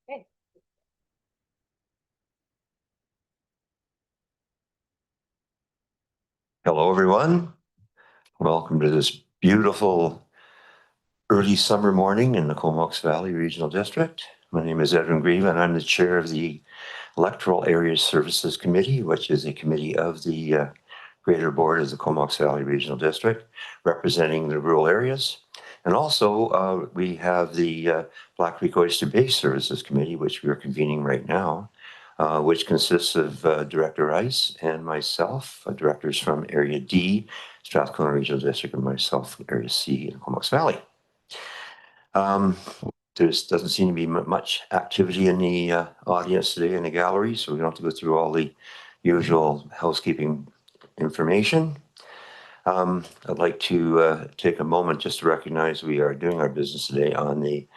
Okay. Hello, everyone. Welcome to this beautiful early summer morning in the Comox Valley Regional District. My name is Edwin Grieve, and I'm the chair of the Electoral Area Services Committee, which is a committee of the Greater Board of the Comox Valley Regional District, representing the rural areas. And also, we have the Black Creek Oyster Bay Services Committee, which we are convening right now, which consists of Director Rice and myself, directors from Area D, Strathcona Regional District, and myself from Area C in Comox Valley. There doesn't seem to be much activity in the audience today in the gallery, so we don't have to go through all the usual housekeeping information. I'd like to take a moment just to recognize we are doing our business today on the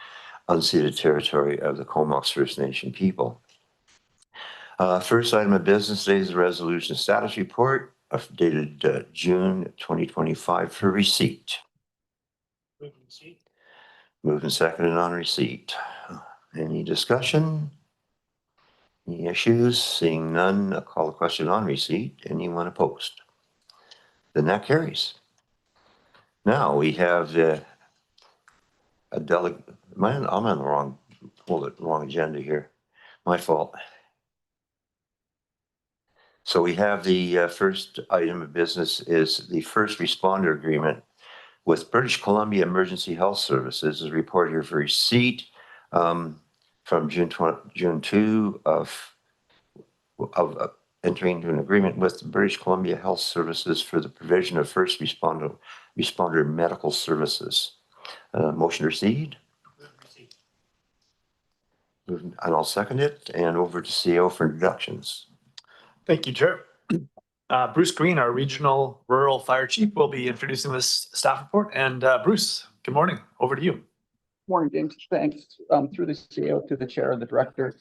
unceded territory of the Comox First Nation people. First item of business today is the resolution status report dated June 2025 for receipt. Moved and seconded on receipt. Any discussion? Any issues? Seeing none, I'll call the question on receipt. Anyone opposed? Then that carries. Now we have a delegate. I'm on the wrong agenda here. My fault. So we have the first item of business is the first responder agreement with British Columbia Emergency Health Services, is reported here for receipt from June 2 of entering into an agreement with British Columbia Health Services for the provision of first responder medical services. Motion to receive. And I'll second it, and over to CEO for introductions. Thank you, Chair. Bruce Green, our Regional Rural Fire Chief, will be introducing this staff report. And Bruce, good morning. Over to you. Morning, James. Thanks. Through the CEO to the chair and the director.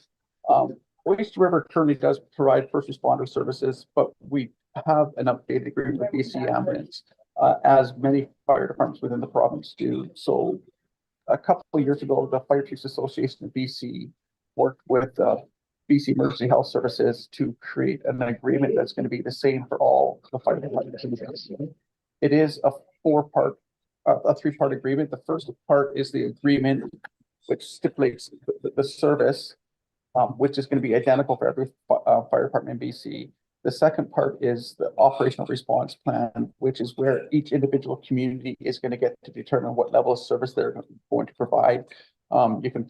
Oyster River currently does provide first responder services, but we have an updated agreement with BC Ambulance, as many fire departments within the province do. So a couple of years ago, the Fire Chiefs Association of BC worked with BC Emergency Health Services to create an agreement that's going to be the same for all the fire departments in the BC. It is a three-part agreement. The first part is the agreement which stipulates the service, which is going to be identical for every fire department in BC. The second part is the operational response plan, which is where each individual community is going to get to determine what level of service they're going to provide. You can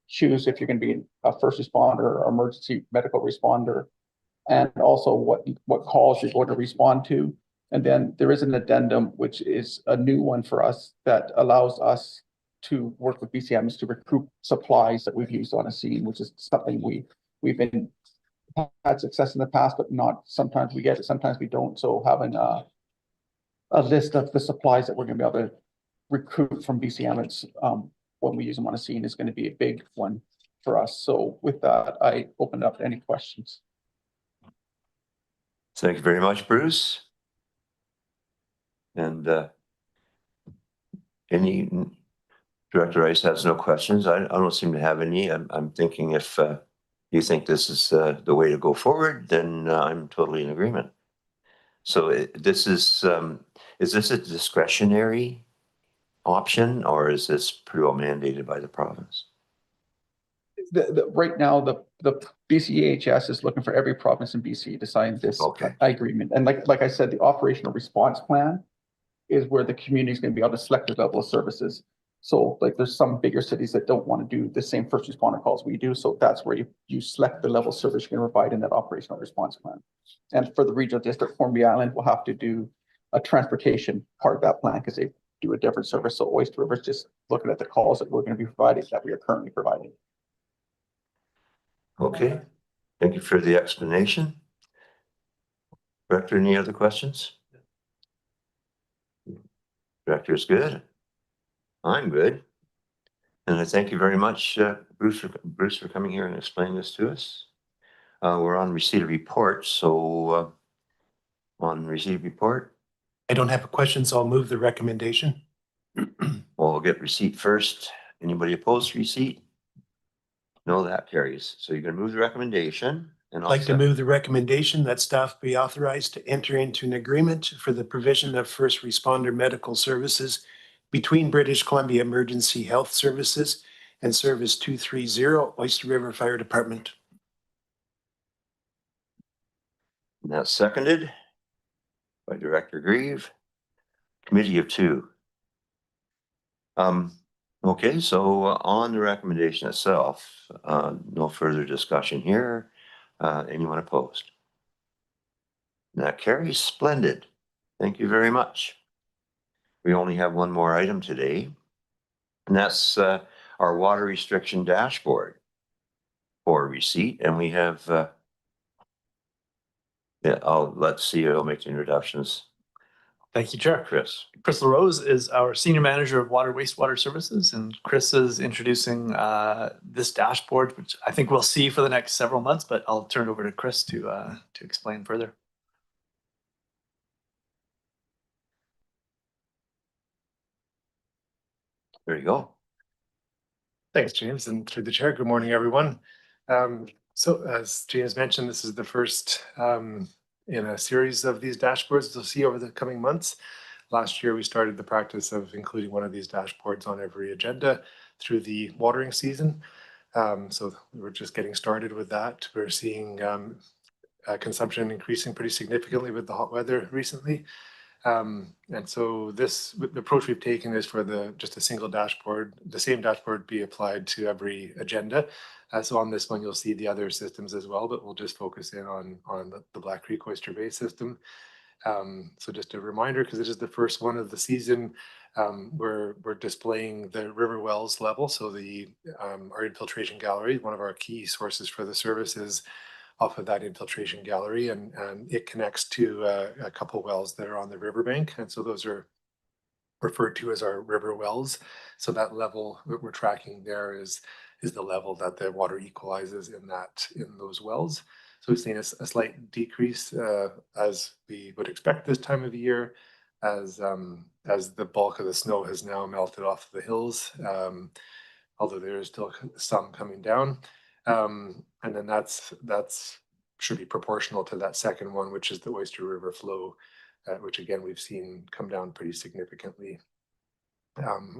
choose if you're going to be a first responder or emergency medical responder, and also what calls you're going to respond to. And then there is an addendum, which is a new one for us that allows us to work with BCMs to recruit supplies that we've used on a scene, which is something we've had success in the past, but not sometimes we get it, sometimes we don't. So having a list of the supplies that we're going to be able to recruit from BCMs when we use them on a scene is going to be a big one for us. So with that, I open it up to any questions. Thank you very much, Bruce. And any Director Rice has no questions. I don't seem to have any. I'm thinking if you think this is the way to go forward, then I'm totally in agreement. So this is this a discretionary option, or is this pretty well mandated by the province? Right now, the BCEHS is looking for every province in BC to sign this agreement. And like I said, the operational response plan is where the community is going to be able to select the level of services. So like there's some bigger cities that don't want to do the same first responder calls we do. So that's where you select the level of service you're going to provide in that operational response plan. And for the regional district, Hornby Island will have to do a transportation part of that plan because they do a different service. So Oyster River is just looking at the calls that we're going to be providing, that we are currently providing. Okay, thank you for the explanation. Director, any other questions? Director is good. I'm good. And I thank you very much, Bruce, for coming here and explaining this to us. We're on receipt of report. So on receipt of report. I don't have a question, so I'll move the recommendation. Well, we'll get receipt first. Anybody opposed to receipt? No, that carries. So you're gonna move the recommendation and I'd like to second. move the recommendation that staff be authorized to enter into an agreement for the provision of first responder medical services between British Columbia Emergency Health Services and Service 230 Oyster River Fire Department. And that's seconded by Director Grieve. Committee of two. Okay, so on the recommendation itself, no further discussion here. Anyone opposed? That carries. Splendid. Thank you very much. We only have one more item today, and that's our water restriction dashboard for receipt. And we have, yeah, I'll let CEO make the introductions. Thank you, Chair. Chris. Chris LaRose is our Senior Manager of Water Wastewater Services, and Chris is introducing this dashboard, which I think we'll see for the next several months, but I'll turn it over to Chris to explain further. There you go. Thanks, James, and through the chair, good morning, everyone. So as James mentioned, this is the first in a series of these dashboards you'll see over the coming months. Last year, we started the practice of including one of these dashboards on every agenda through the watering season. So we're just getting started with that. We're seeing consumption increasing pretty significantly with the hot weather recently. And so the approach we've taken is for just a single dashboard, the same dashboard be applied to every agenda. So on this one, you'll see the other systems as well, but we'll just focus in on the Black Creek Oyster Bay system. So just a reminder, because it is the first one of the season, we're displaying the river wells level. So our infiltration gallery, one of our key sources for the services, off of that infiltration gallery, and it connects to a couple wells that are on the riverbank, and so those are referred to as our river wells. So that level that we're tracking there is the level that the water equalizes in those wells. So we've seen a slight decrease as we would expect this time of the year, as the bulk of the snow has now melted off the hills, although there is still some coming down. And then that's should be proportional to that second one, which is the Oyster River flow, which again we've seen come down pretty significantly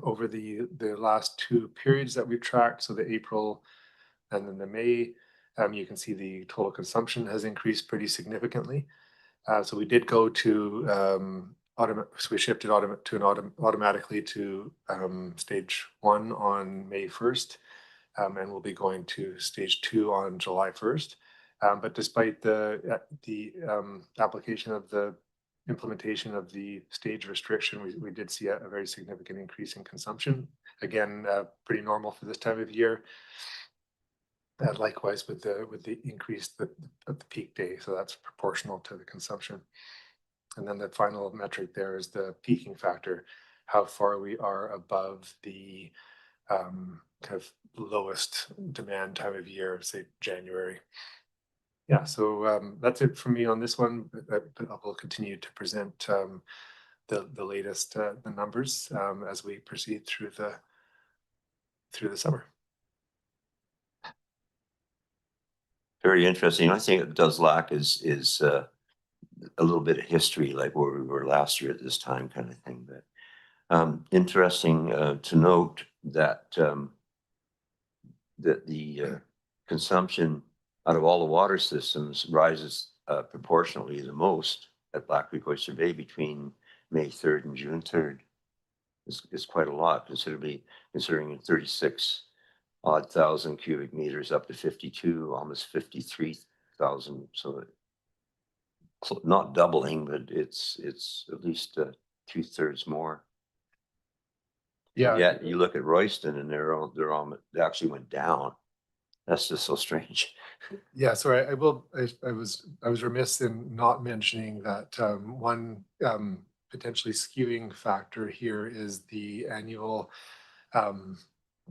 over the last two periods that we've tracked. So the April and then the May, you can see the total consumption has increased pretty significantly. So we did go to so we shifted automatically to stage 1 on May 1st. And we'll be going to stage 2 on July 1st. But despite the application of the implementation of the stage restriction, we did see a very significant increase in consumption. Again, pretty normal for this time of year. Likewise with the increase at the peak day, so that's proportional to the consumption. And then the final metric there is the peaking factor, how far we are above the kind of lowest demand time of year, say January. Yeah, so that's it for me on this one. But I will continue to present the latest the numbers as we proceed through the summer. Very interesting. I think it does lack is a little bit of history, like where we were last year at this time, kind of thing. But interesting to note that that the consumption out of all the water systems rises proportionally the most at Black Creek Oyster Bay between May 3rd and June 3rd. It's quite a lot, considerably considering 36 odd thousand cubic meters up to 52, almost 53,000. So not doubling, but it's at least 2/3 more. Yeah. Yet you look at Royston and they actually went down. That's just so strange. Yeah, so I was remiss in not mentioning that one potentially skewing factor here is the annual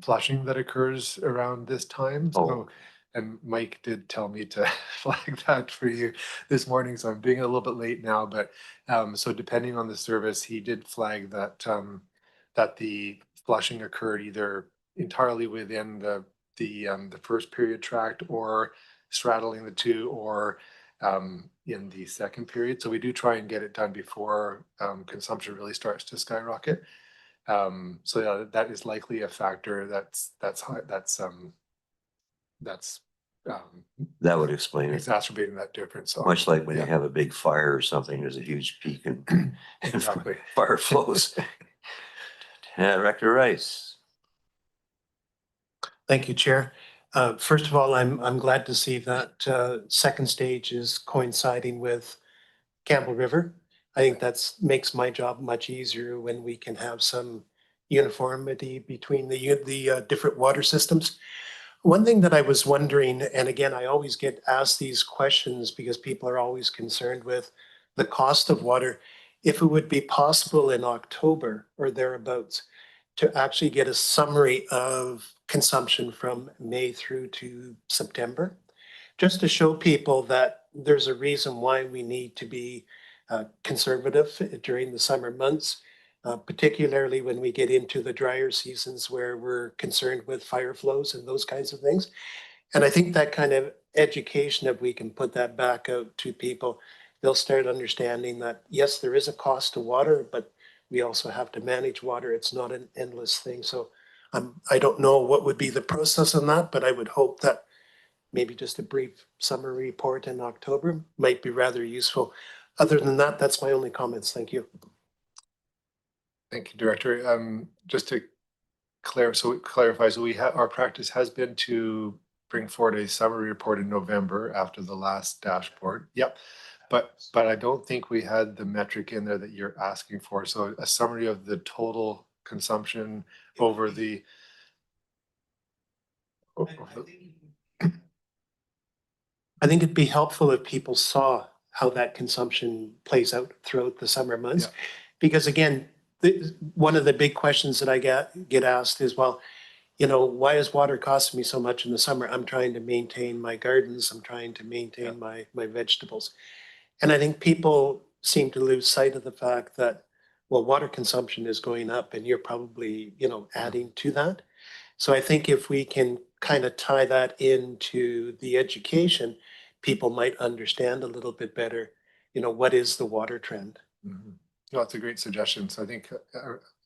flushing that occurs around this time. So, and Mike did tell me to flag that for you this morning, so I'm doing it a little bit late now. But so depending on the service, he did flag that that the flushing occurred either entirely within the the first period tract, or straddling the two, or in the second period. So we do try and get it done before consumption really starts to skyrocket. So yeah, that is likely a factor that's high, that's That would explain it. exacerbating that difference. So, Much like when you yeah. have a big fire or something, there's a huge peak and Exactly. fire flows. Director Rice. Thank you, Chair. First of all, I'm glad to see that second stage is coinciding with Campbell River. I think that's makes my job much easier when we can have some uniformity between the different water systems. One thing that I was wondering, and again, I always get asked these questions because people are always concerned with the cost of water. If it would be possible in October or thereabouts to actually get a summary of consumption from May through to September, just to show people that there's a reason why we need to be conservative during the summer months, particularly when we get into the drier seasons where we're concerned with fire flows and those kinds of things. And I think that kind of education, if we can put that back out to people, they'll start understanding that, yes, there is a cost to water, but we also have to manage water. It's not an endless thing. So I don't know what would be the process on that, but I would hope that maybe just a brief summary report in October might be rather useful. Other than that, that's my only comments. Thank you. Thank you, Director. Just to clarify, so our practice has been to bring forward a summary report in November after the last dashboard. Yep. But I don't think we had the metric in there that you're asking for. So a summary of the total consumption over the. I think it'd be helpful if people saw how that consumption plays out throughout the summer months. Yeah. Because again, one of the big questions that I get asked is, well, you know, why is water costing me so much in the summer? I'm trying to maintain my gardens. I'm trying to maintain my vegetables. And I think people seem to lose sight of the fact that, well, water consumption is going up and you're probably, you know, adding to that. So I think if we can kind of tie that into the education, people might understand a little bit better, you know, what is the water trend? Mhm. No, that's a great suggestion. So I think,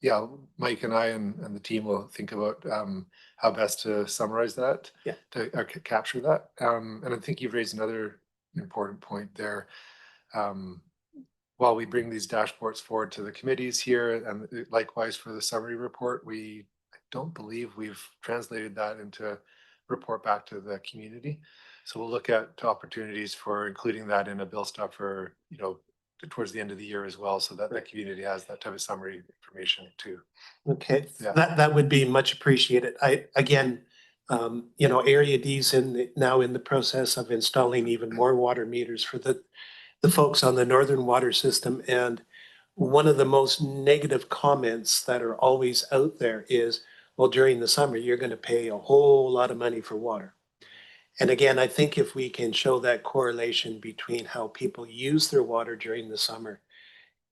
yeah, Mike and I and the team will think about how best to summarize that, Yeah. to capture that. And I think you've raised another important point there. While we bring these dashboards forward to the committees here, and likewise for the summary report, I don't believe we've translated that into report back to the community. So we'll look at opportunities for including that in a bill stuffer, you know, towards the end of the year as well, so that the community has that type of summary information too. Okay, Yeah. that would be much appreciated. You know, Area D's now in the process of installing even more water meters for the folks on the northern water system. And one of the most negative comments that are always out there is, well, during the summer, you're going to pay a whole lot of money for water. And again, I think if we can show that correlation between how people use their water during the summer,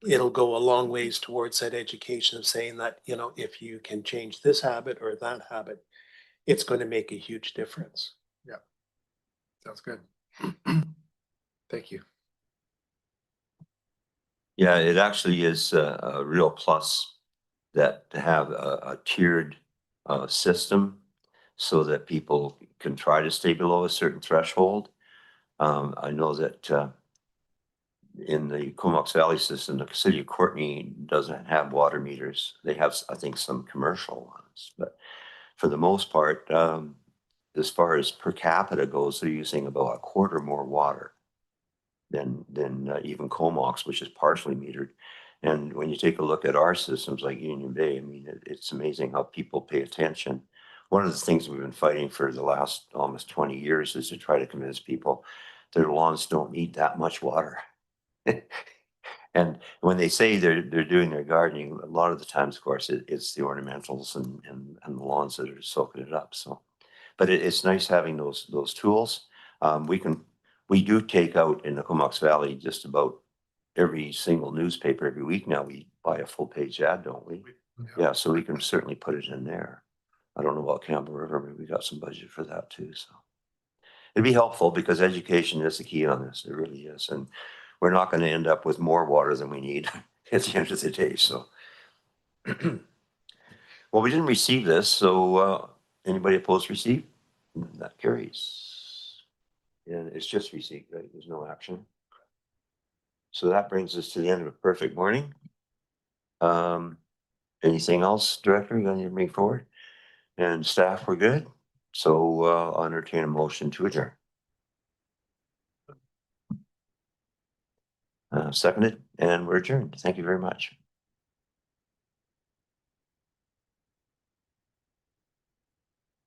it'll go a long ways towards that education of saying that, you know, if you can change this habit or that habit, it's going to make a huge difference. Yeah, sounds good. Thank you. Yeah, it actually is a real plus that to have a tiered system so that people can try to stay below a certain threshold. I know that in the Comox Valley system, the city of Courtney doesn't have water meters. They have, I think, some commercial ones, but for the most part, as far as per capita goes, they're using about a quarter more water than even Comox, which is partially metered. And when you take a look at our systems like Union Bay, I mean, it's amazing how people pay attention. One of the things we've been fighting for the last almost 20 years is to try to convince people their lawns don't need that much water. And when they say they're doing their gardening, a lot of the times, of course, it's the ornamentals and the lawns that are soaking it up. So, but it's nice having those tools. We do take out in the Comox Valley just about every single newspaper every week now. We buy a full page ad, don't we? Yeah, so we can certainly put it in there. I don't know about Campbell River, but we got some budget for that too, so. It'd be helpful because education is the key on this. It really is. And we're not going to end up with more water than we need at the end of the day, so. Well, we didn't receive this, so anybody opposed to receive? That carries. And it's just receipt, right? There's no action. So that brings us to the end of a perfect morning. Anything else, Director, you need to bring forward? And staff, we're good. So I'll entertain a motion to adjourn. Seconded, and we're adjourned. Thank you very much.